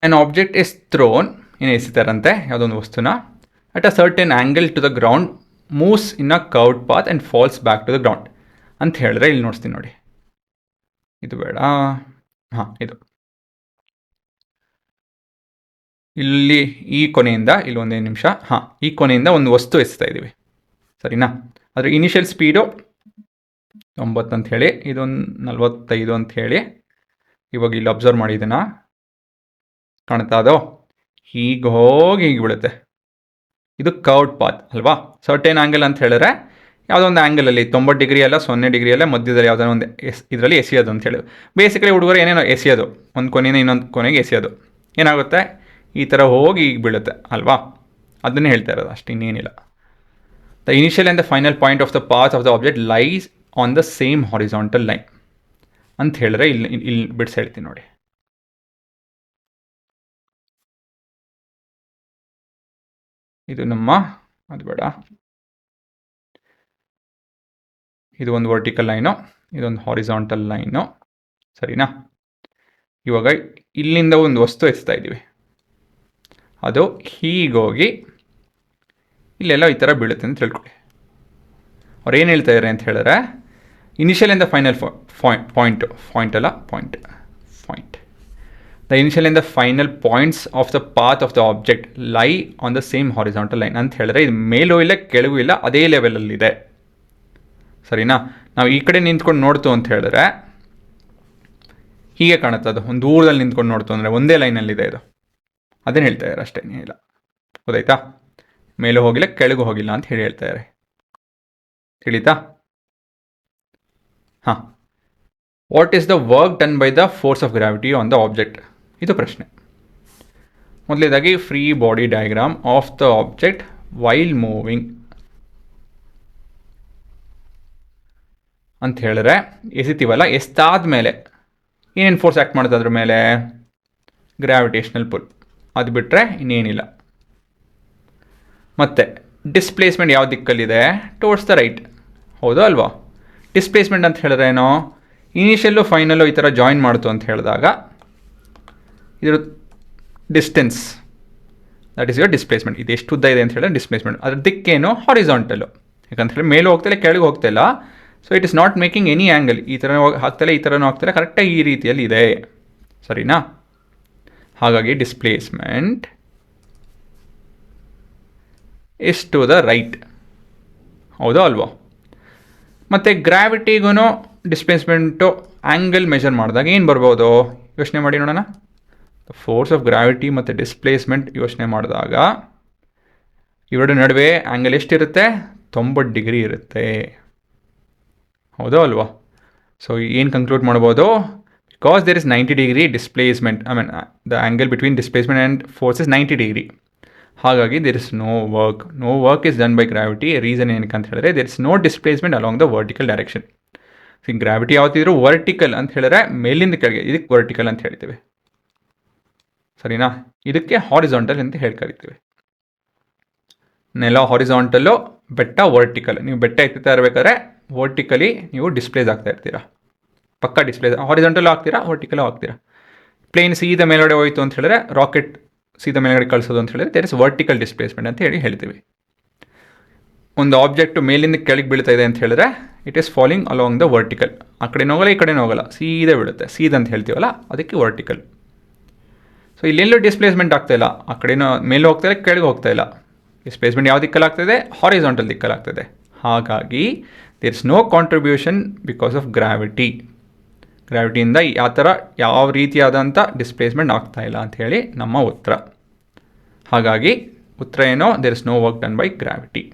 An object is throne, ಏನು ಎಸಿತಾರಂತೆ ಯಾವುದೊಂದು ವಸ್ತುನ, at a certain angle to the ground, moves in a curved path and falls back to the ground ಅಂತ ಹೇಳಿದ್ರೆ, ಇಲ್ಲಿ ನೋಡ್ತೀನಿ ನೋಡಿ, ಇದು ಬೇಡ, ಹಾಂ ಇದು ಇಲ್ಲಿ ಈ ಕೊನೆಯಿಂದ ಇಲ್ಲಿ ಒಂದೇ ನಿಮಿಷ, ಹಾಂ ಈ ಕೊನೆಯಿಂದ ಒಂದು ವಸ್ತು ಎಸ್ತಾ ಇದ್ದೀವಿ ಸರಿನಾ. ಅದ್ರ ಇನಿಷಿಯಲ್ ಸ್ಪೀಡು 90 ಅಂತ ಹೇಳಿ, ಇದೊಂದು 45 ಅಂತ ಹೇಳಿ, ಇವಾಗ ಇಲ್ಲಿ ಅಬ್ಸರ್ವ್ ಮಾಡಿದ್ದನ್ನ ಕಾಣ್ತಾ ಅದೋ, ಹೀಗೆ ಹೋಗಿ ಹೀಗೆ ಬೀಳುತ್ತೆ. ಇದು ಕರ್ವ್ಡ್ ಪಾತ್ ಅಲ್ವಾ. ಸರ್ಟೇನ್ ಆ್ಯಂಗಲ್ ಅಂತ ಹೇಳಿದ್ರೆ ಯಾವುದೋ ಒಂದು ಆ್ಯಂಗಲಲ್ಲಿ 90 ಡಿಗ್ರಿ ಅಲ್ಲ 0 ಡಿಗ್ರಿ ಅಲ್ಲ ಮಧ್ಯದಲ್ಲಿ ಯಾವುದೋ ಒಂದು ಇದರಲ್ಲಿ ಎಸೆಯೋದು ಅಂತ ಹೇಳಿ. ಬೇಸಿಕಲಿ ಹುಡುಗರು ಏನೇನೋ ಎಸೆಯೋದು, ಒಂದು ಕೊನೆಯಿಂದ ಇನ್ನೊಂದು ಕೊನೆಗೆ ಎಸೆಯೋದು, ಏನಾಗುತ್ತೆ ಈ ಥರ ಹೋಗಿ ಈಗ ಬೀಳುತ್ತೆ ಅಲ್ವಾ. ಅದನ್ನೇ ಹೇಳ್ತಾ ಇರೋದು ಅಷ್ಟು, ಇನ್ನೇನಿಲ್ಲ. The initial and the final point of the path of the object lies on the same horizontal line ಅಂತ ಹೇಳಿದ್ರೆ ಇಲ್ಲಿ ಬಿಡಿಸಿ ಹೇಳ್ತೀನಿ ನೋಡಿ. ಇದು ನಮ್ಮ, ಅದು ಬೇಡ, ಇದು ಒಂದು ವರ್ಟಿಕಲ್ ಲೈನು, ಇದೊಂದು ಹಾರಿಸಾಂಟಲ್ ಲೈನು ಸರಿನಾ. ಇವಾಗ ಇಲ್ಲಿಂದ ಒಂದು ವಸ್ತು ಎಸ್ತಾ ಇದ್ದೀವಿ, ಅದು ಹೀಗೋಗಿ ಇಲ್ಲೆಲ್ಲ ಈ ಥರ ಬೀಳುತ್ತೆ ಅಂತ ತಿಳ್ಕೊಳ್ಳಿ. ಅವ್ರು ಏನು ಹೇಳ್ತಾ ಇದ್ದಾರೆ ಅಂತ ಹೇಳಿದ್ರೆ, initial and the final point the initial and the final points of the path of the object ಲೈ on the same horizontal line ಅಂತ ಹೇಳಿದ್ರೆ, ಇದು ಮೇಲೂ ಇಲ್ಲ ಕೆಳಗೂ ಇಲ್ಲ, ಅದೇ ಲೆವೆಲಲ್ಲಿದೆ ಸರಿನಾ. ನಾವು ಈ ಕಡೆ ನಿಂತ್ಕೊಂಡು ನೋಡ್ತು ಅಂತ ಹೇಳಿದ್ರೆ ಹೀಗೆ ಕಾಣುತ್ತೆ, ಅದು ಒಂದು ದೂರದಲ್ಲಿ ನಿಂತ್ಕೊಂಡು ನೋಡ್ತು ಅಂದರೆ ಒಂದೇ ಲೈನಲ್ಲಿದೆ ಇದು, ಅದನ್ನು ಹೇಳ್ತಾ ಇದ್ದಾರೆ ಅಷ್ಟೇ, ಇಲ್ಲ ಗೊತ್ತಾಯ್ತಾ. ಮೇಲೂ ಹೋಗಿಲ್ಲ ಕೆಳಗೂ ಹೋಗಿಲ್ಲ ಅಂತ ಹೇಳಿ ಹೇಳ್ತಾ ಇದ್ದಾರೆ, ತಿಳಿತಾ. ಹಾಂ, what is the work done by the force of gravity on the object, ಇದು ಪ್ರಶ್ನೆ. ಮೊದಲೇದಾಗಿ free body diagram of the object while moving ಅಂತ ಹೇಳಿದ್ರೆ, ಎಸಿತೀವಲ್ಲ, ಎಷ್ಟಾದ ಮೇಲೆ ಏನೇನು ಫೋರ್ಸ್ ಆ್ಯಕ್ಟ್ ಮಾಡುತ್ತೆ ಅದ್ರ ಮೇಲೆ, ಗ್ರಾವಿಟೇಷನಲ್ ಪುಲ್, ಅದು ಬಿಟ್ಟರೆ ಇನ್ನೇನಿಲ್ಲ. ಮತ್ತು ಡಿಸ್ಪ್ಲೇಸ್ಮೆಂಟ್ ಯಾವ ದಿಕ್ಕಲ್ಲಿದೆ, ಟುವರ್ಡ್ಸ್ ದ ರೈಟ್, ಹೌದಾ ಅಲ್ವಾ. ಡಿಸ್ಪ್ಲೇಸ್ಮೆಂಟ್ ಅಂತ ಹೇಳಿದ್ರೆ ಏನೋ, ಇನಿಷಿಯಲ್ಲು ಫೈನಲ್ಲು ಈ ಥರ ಜಾಯಿನ್ ಮಾಡ್ತು ಅಂತ ಹೇಳಿದಾಗ ಇದ್ರ distance, that is your displacement. ಇದು ಎಷ್ಟು ಉದ್ದ ಇದೆ ಅಂತ ಹೇಳಿದ್ರೆ ಡಿಸ್ಪ್ಲೇಸ್ಮೆಂಟ್. ಅದ್ರ ದಿಕ್ಕೇನು ಹಾರಿಸಾಂಟಲ್ಲು, ಯಾಕಂತ ಹೇಳಿ ಮೇಲೂ ಹೋಗ್ತಿಲ್ಲ ಕೆಳಗೆ ಹೋಗ್ತಿಲ್ಲ, so it is not making any angle. ಈ ಥರ ಆಗ್ತಿಲ್ಲ ಈ ಥರನೂ ಆಗ್ತಿಲ್ಲ, ಕರೆಕ್ಟಾಗಿ ಈ ರೀತಿಯಲ್ಲಿ ಇದೆ ಸರಿನಾ. ಹಾಗಾಗಿ displacement is to the right, ಹೌದಾ ಅಲ್ವಾ. ಮತ್ತು ಗ್ರಾವಿಟಿಗೂ ಡಿಸ್ಪ್ಲೇಸ್ಮೆಂಟು ಆ್ಯಂಗಲ್ ಮೆಷರ್ ಮಾಡಿದಾಗ ಏನು ಬರ್ಬೋದು ಯೋಚನೆ ಮಾಡಿ ನೋಡೋಣ. ಫೋರ್ಸ್ ಆಫ್ ಗ್ರಾವಿಟಿ ಮತ್ತು ಡಿಸ್ಪ್ಲೇಸ್ಮೆಂಟ್ ಯೋಚನೆ ಮಾಡಿದಾಗ ಇವೆರಡು ನಡುವೆ ಆ್ಯಂಗಲ್ ಎಷ್ಟಿರುತ್ತೆ, 90 ಡಿಗ್ರಿ ಇರುತ್ತೆ, ಹೌದಾ ಅಲ್ವಾ. ಸೊ ಏನು ಕನ್ಕ್ಲೂಡ್ ಮಾಡ್ಬೋದು, because there is 90 degree displacement, I mean the angle between displacement and force is 90 degree. ಹಾಗಾಗಿ there is no work is done by gravity. Reason ಏನಕ್ಕೆ ಅಂತ ಹೇಳಿದ್ರೆ, there is no displacement along the vertical direction. Gravity ಯಾವತ್ತಿದ್ರು vertical ಅಂತ ಹೇಳಿದ್ರೆ ಮೇಲಿಂದ ಕೆಳಗೆ, ಇದಕ್ಕೆ ವರ್ಟಿಕಲ್ ಅಂತ ಹೇಳ್ತೀವಿ ಸರಿನಾ. ಇದಕ್ಕೆ ಹಾರಿಸಾಂಟಲ್ ಅಂತ ಹೇಳಿ ಕರಿತೀವಿ. ನೆಲ ಹಾರಿಸಾಂಟಲ್ಲು, ಬೆಟ್ಟ ವರ್ಟಿಕಲ್. ನೀವು ಬೆಟ್ಟ ಎತ್ತುತ್ತಾ ಇರಬೇಕಾದ್ರೆ ವರ್ಟಿಕಲಿ ನೀವು ಡಿಸ್ಪ್ಲೇಸ್ ಆಗ್ತಾ ಇರ್ತೀರಾ, ಪಕ್ಕ ಡಿಸ್ಪ್ಲೇಸ್, ಹಾರಿಸಾಂಟಲ್ಲು ಆಗ್ತೀರಾ ವರ್ಟಿಕಲ್ಲು ಆಗ್ತೀರಾ. ಪ್ಲೇನ್ ಸೀದಾ ಮೇಲ್ಗಡೆ ಹೋಯಿತು ಅಂತ ಹೇಳಿದ್ರೆ, ರಾಕೆಟ್ ಸೀದಾ ಮೇಲ್ಗಡೆ ಕಳಿಸೋದು ಅಂತ ಹೇಳಿದ್ರೆ ದೇರ್ ಇಸ್ ವರ್ಟಿಕಲ್ ಡಿಸ್ಪ್ಲೇಸ್ಮೆಂಟ್ ಅಂತ ಹೇಳ್ತೀವಿ. ಒಂದು ಆಬ್ಜೆಕ್ಟು ಮೇಲಿಂದ ಕೆಳಗೆ ಬೀಳ್ತಾ ಇದೆ ಅಂತ ಹೇಳಿದ್ರೆ it is falling along the vertical. ಆ ಕಡೆನೂ ಹೋಗಲ್ಲ ಈ ಕಡೆನೂ ಹೋಗಲ್ಲ, ಸೀದಾ ಬೀಳುತ್ತೆ, ಸೀದಾ ಅಂತ ಹೇಳ್ತೀವಲ್ಲ ಅದಕ್ಕೆ ವರ್ಟಿಕಲ್. ಸೊ ಇಲ್ಲೆಲ್ಲೂ ಡಿಸ್ಪ್ಲೇಸ್ಮೆಂಟ್ ಆಗ್ತಾಯಿಲ್ಲ, ಆ ಕಡೆನೂ ಮೇಲೆ ಹೋಗ್ತಾ ಇಲ್ಲ ಕೆಳಗೆ ಹೋಗ್ತಾ ಇಲ್ಲ. ಡಿಸ್ಪ್ಲೇಸ್ಮೆಂಟ್ ಯಾವ ದಿಕ್ಕಲ್ಲಾಗ್ತದೆ, ಹಾರಿಸಾಂಟಲ್ ದಿಕ್ಕಲ್ಲಾಗ್ತದೆ. ಹಾಗಾಗಿ there is no contribution because of ಗ್ರಾವಿಟಿಯಿಂದ ಆ ಥರ ಯಾವ ರೀತಿಯಾದಂಥ ಡಿಸ್ಪ್ಲೇಸ್ಮೆಂಟ್ ಆಗ್ತಾಯಿಲ್ಲ ಅಂಥೇಳಿ ನಮ್ಮ ಉತ್ತರ. ಹಾಗಾಗಿ ಉತ್ತರ ಏನೋ, there is no work done by gravity.